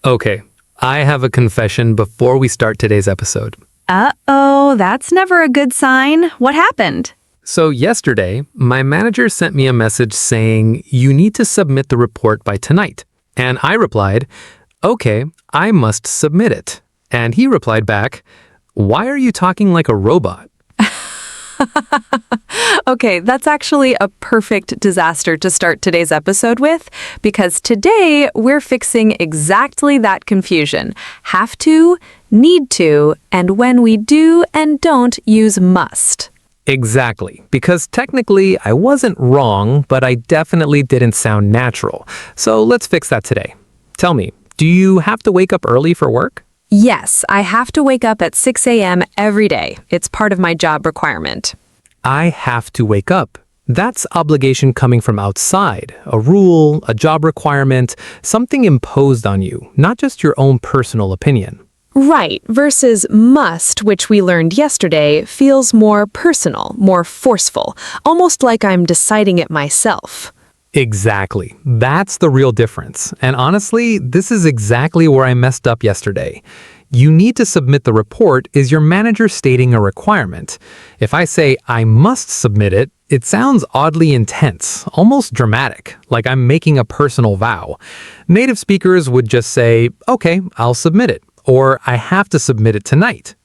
Okay, I have a confession before we start today's episode. Uh-oh, that's never a good sign. What happened? So yesterday, my manager sent me a message saying, you need to submit the report by tonight. And I replied, okay, I must submit it. And he replied back, why are you talking like a robot? Okay, that's actually a perfect disaster to start today's episode with, because today we're fixing exactly that confusion. Have to, need to, and when we do and don't use must. Exactly, because technically I wasn't wrong, but I definitely didn't sound natural. So let's fix that today. Tell me, do you have to wake up early for work? Yes, I have to wake up at 6 a.m. every day. It's part of my job requirement. I have to wake up. That's obligation coming from outside, a rule, a job requirement, something imposed on you, not just your own personal opinion. Right, versus must, which we learned yesterday, feels more personal, more forceful, almost like I'm deciding it myself. Exactly. That's the real difference. And honestly, this is exactly where I messed up yesterday. You need to submit the report is your manager stating a requirement. If I say I must submit it, it sounds oddly intense, almost dramatic, like I'm making a personal vow. Native speakers would just say, okay, I'll submit it, or I have to submit it tonight.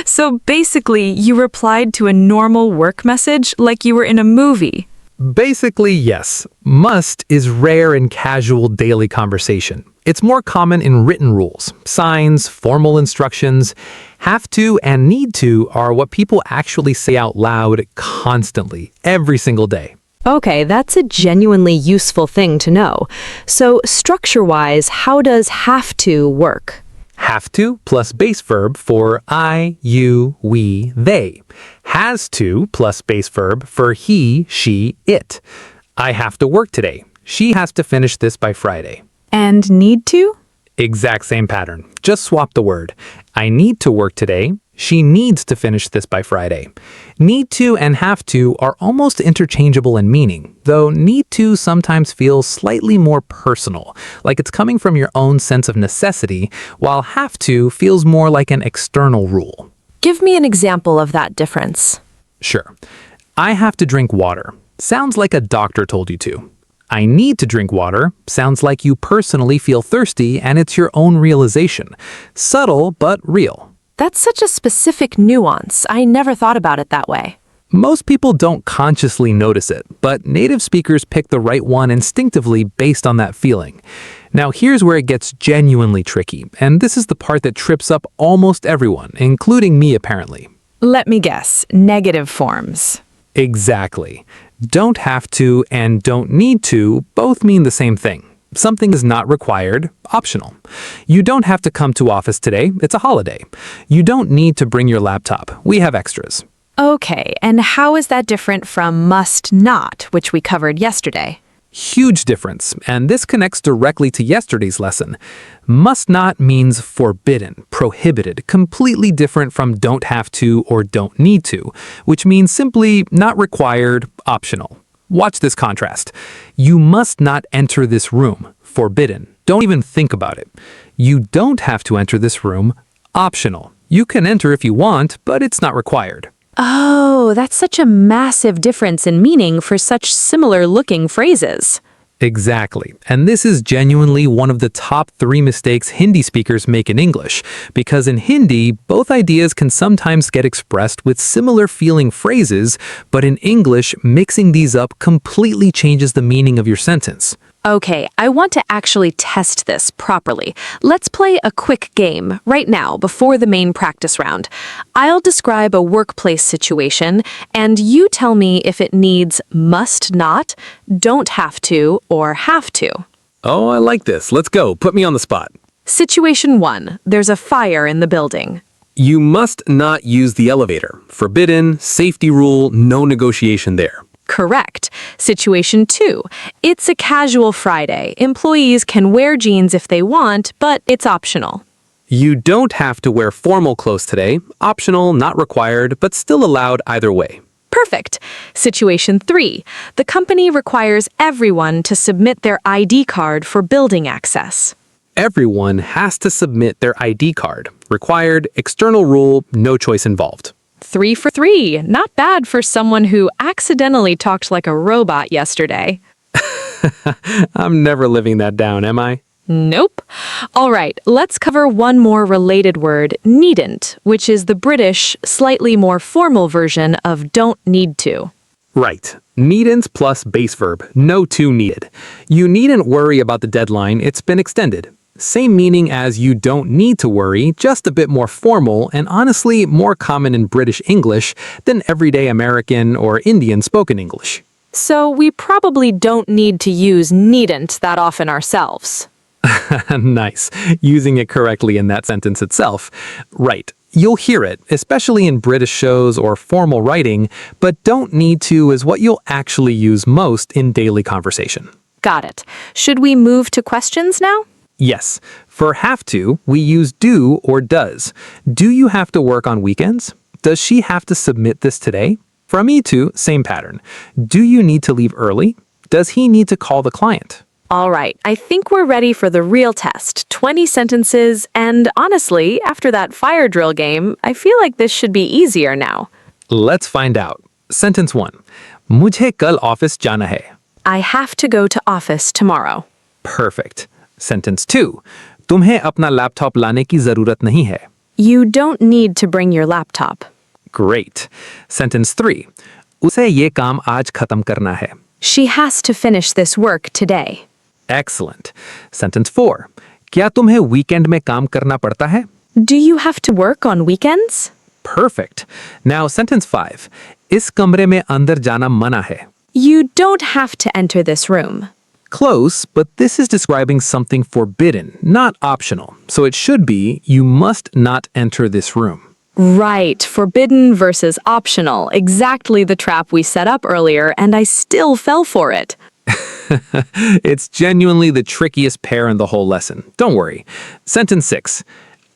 So basically, you replied to a normal work message like you were in a movie. Basically, yes. Must is rare in casual daily conversation. It's more common in written rules, signs, formal instructions. Have to and need to are what people actually say out loud constantly, every single day. Okay, that's a genuinely useful thing to know. So structure-wise, how does have to work? Have to plus base verb for I, you, we, they. Has to plus base verb for he, she, it. I have to work today. She has to finish this by Friday. And need to? Exact same pattern. Just swap the word. I need to work today. She needs to finish this by Friday. Need to and have to are almost interchangeable in meaning, though need to sometimes feels slightly more personal, like it's coming from your own sense of necessity, while have to feels more like an external rule. Give me an example of that difference. Sure. I have to drink water. Sounds like a doctor told you to. I need to drink water sounds like you personally feel thirsty and it's your own realization. Subtle, but real. That's such a specific nuance. I never thought about it that way. Most people don't consciously notice it, but native speakers pick the right one instinctively based on that feeling. Now here's where it gets genuinely tricky, and this is the part that trips up almost everyone, including me apparently. Let me guess, negative forms. Exactly. Don't have to and don't need to both mean the same thing. Something is not required, optional. You don't have to come to office today, it's a holiday. You don't need to bring your laptop, we have extras. Okay, and how is that different from must not, which we covered yesterday? Huge difference, and this connects directly to yesterday's lesson. Must not means forbidden, prohibited, completely different from don't have to or don't need to, which means simply not required, optional. Watch this contrast. You must not enter this room, forbidden. Don't even think about it. You don't have to enter this room, optional. You can enter if you want, but it's not required. Oh, that's such a massive difference in meaning for such similar-looking phrases. Exactly. And this is genuinely one of the top 3 mistakes Hindi speakers make in English, because in Hindi, both ideas can sometimes get expressed with similar feeling phrases, but in English, mixing these up completely changes the meaning of your sentence. Okay, I want to actually test this properly. Let's play a quick game right now before the main practice round. I'll describe a workplace situation, and you tell me if it needs must not, don't have to, or have to. Oh, I like this. Let's go. Put me on the spot. Situation 1. There's a fire in the building. You must not use the elevator. Forbidden, safety rule, no negotiation there. Correct. Situation 2. It's a casual Friday. Employees can wear jeans if they want, but it's optional. You don't have to wear formal clothes today. Optional, not required, but still allowed either way. Perfect. Situation 3. The company requires everyone to submit their ID card for building access. Everyone has to submit their ID card. Required, external rule, no choice involved. 3 for 3. Not bad for someone who accidentally talked like a robot yesterday. I'm never living that down, am I? Nope. All right, let's cover one more related word, needn't, which is the British, slightly more formal version of don't need to. Right. Needn't plus base verb, no to needed. You needn't worry about the deadline, it's been extended. Same meaning as you don't need to worry, just a bit more formal and honestly more common in British English than everyday American or Indian spoken English. So we probably don't need to use needn't that often ourselves. Nice. Using it correctly in that sentence itself. Right. You'll hear it, especially in British shows or formal writing, but don't need to is what you'll actually use most in daily conversation. Got it. Should we move to questions now? Yes. For have to, we use do or does. Do you have to work on weekends? Does she have to submit this today? For me too, same pattern. Do you need to leave early? Does he need to call the client? All right, I think we're ready for the real test. 20 sentences, and honestly, after that fire drill game, I feel like this should be easier now. Let's find out. Sentence 1. मुझे कल office जाना है. I have to go to office tomorrow. Perfect. Sentence 2. तुम्हें अपना laptop लाने की जरूरत नहीं है. You don't need to bring your laptop. Great. Sentence 3. उसे ये काम आज खत्म करना है. She has to finish this work today. Excellent. Sentence 4. क्या तुम्हें वीकेंड में काम करना पड़ता है? Do you have to work on weekends? Perfect. Now sentence 5. इस कमरे में अंदर जाना मना है. You don't have to enter this room. Close, but this is describing something forbidden, not optional. So it should be, you must not enter this room. Right, forbidden versus optional. Exactly the trap we set up earlier, and I still fell for it. It's genuinely the trickiest pair in the whole lesson. Don't worry. Sentence 6.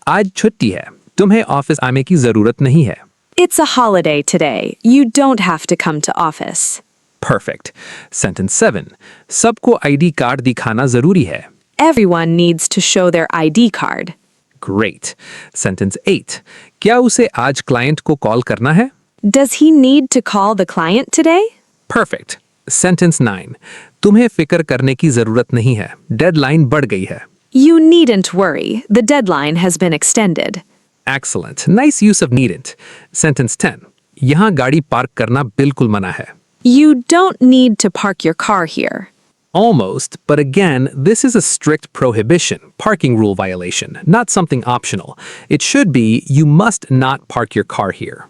आज छुट्टी है. तुम्हें office आने की जरूरत नहीं है. It's a holiday today. You don't have to come to office. Perfect. Sentence 7. सबको ID कार्ड दिखाना जरूरी है. Everyone needs to show their ID card. Great. Sentence 8. क्या उसे आज क्लाइंट को कॉल करना है? Does he need to call the client today? Perfect. Sentence 9. तुम्हें फिक्र करने की जरूरत नहीं है. Deadline बढ़ गई है. You needn't worry. The deadline has been extended. Excellent. Nice use of needn't. Sentence 10. यहाँ गाड़ी पार्क करना बिल्कुल मना है. You don't need to park your car here. Almost, but again, this is a strict prohibition, parking rule violation, not something optional. It should be, you must not park your car here.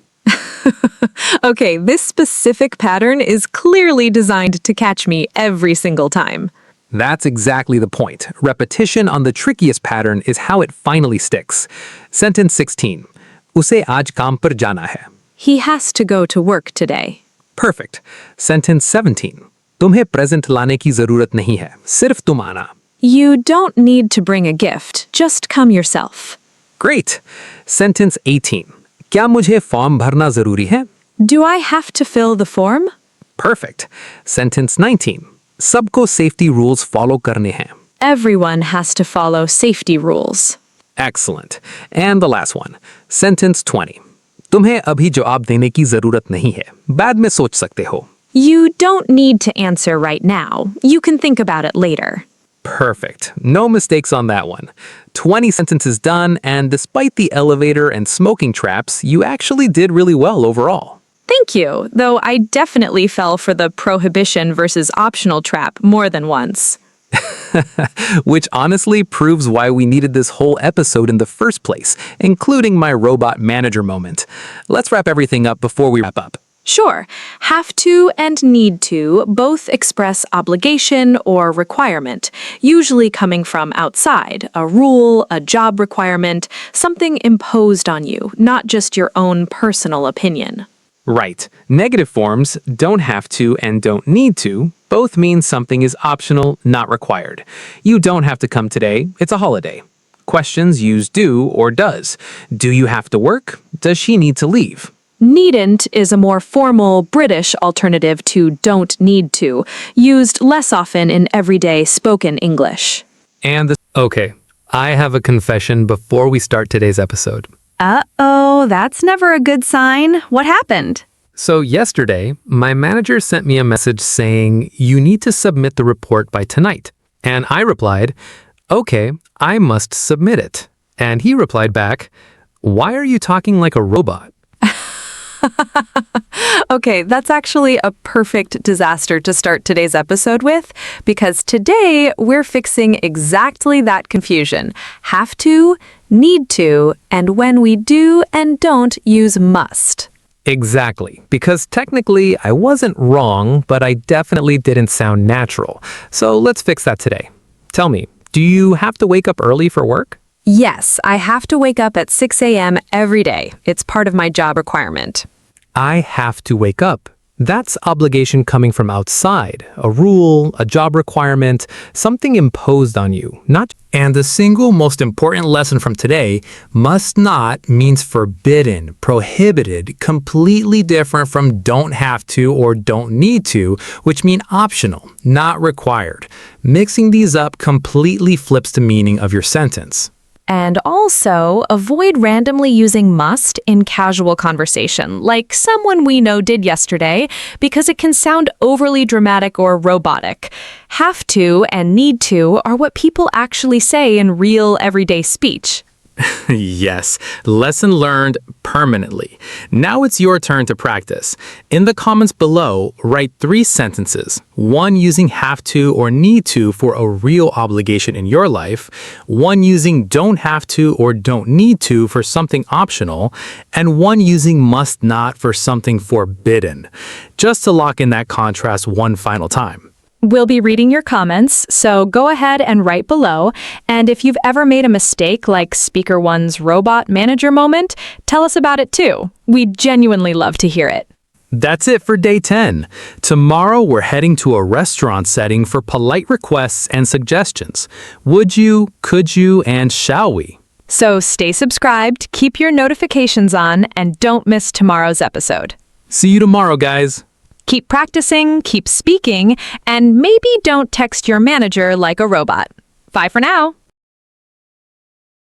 Okay, this specific pattern is clearly designed to catch me every single time. That's exactly the point. Repetition on the trickiest pattern is how it finally sticks. Sentence 16. उसे आज काम पर जाना है. He has to go to work today. Perfect. Sentence 17. तुम्हें present लाने की जरूरत नहीं है. सिर्फ तुम आना. You don't need to bring a gift. Just come yourself. Great. Sentence 18. क्या मुझे फॉर्म भरना जरूरी है? Do I have to fill the form? Perfect. Sentence 19. सबको safety rules follow करने हैं. Everyone has to follow safety rules. Excellent. And the last one. Sentence 20. तुम्हें अभी जवाब देने की जरूरत नहीं है. बाद में सोच सकते हो. You don't need to answer right now. You can think about it later. Perfect. No mistakes on that one. 20 sentences done, and despite the elevator and smoking traps, you actually did really well overall. Thank you, though I definitely fell for the prohibition versus optional trap more than once. Which honestly proves why we needed this whole episode in the first place, including my robot manager moment. Let's wrap everything up before we wrap up. Sure, have to and need to both express obligation or requirement, usually coming from outside, a rule, a job requirement, something imposed on you, not just your own personal opinion. Right. Negative forms, don't have to and don't need to, both mean something is optional, not required. You don't have to come today, it's a holiday. Questions use do or does. Do you have to work? Does she need to leave? Needn't is a more formal British alternative to don't need to, used less often in everyday spoken English. Okay, I have a confession before we start today's episode. Uh-oh, that's never a good sign. What happened? So yesterday, my manager sent me a message saying, you need to submit the report by tonight. And I replied, okay, I must submit it. And he replied back, why are you talking like a robot? Okay, that's actually a perfect disaster to start today's episode with, because today we're fixing exactly that confusion. Have to, need to, and when we do and don't use must. Exactly, because technically I wasn't wrong, but I definitely didn't sound natural. So let's fix that today. Tell me, do you have to wake up early for work? Yes, I have to wake up at 6 a.m. every day. It's part of my job requirement. I have to wake up. That's obligation coming from outside, a rule, a job requirement, something imposed on you, not. And the single most important lesson from today, must not means forbidden, prohibited, completely different from don't have to or don't need to, which mean optional, not required. Mixing these up completely flips the meaning of your sentence. And also, avoid randomly using must in casual conversation, like someone we know did yesterday, because it can sound overly dramatic or robotic. Have to and need to are what people actually say in real everyday speech. Yes, lesson learned permanently. Now it's your turn to practice. In the comments below, write 3 sentences. 1 using have to or need to for a real obligation in your life. 1 using don't have to or don't need to for something optional. And 1 using must not for something forbidden. Just to lock in that contrast one final time. We'll be reading your comments, so go ahead and write below. And if you've ever made a mistake like Speaker One's robot manager moment, tell us about it too. We'd genuinely love to hear it. That's it for day 10. Tomorrow we're heading to a restaurant setting for polite requests and suggestions. Would you, could you, and shall we? So stay subscribed, keep your notifications on, and don't miss tomorrow's episode. See you tomorrow, guys. Keep practicing, keep speaking, and maybe don't text your manager like a robot. Bye for now.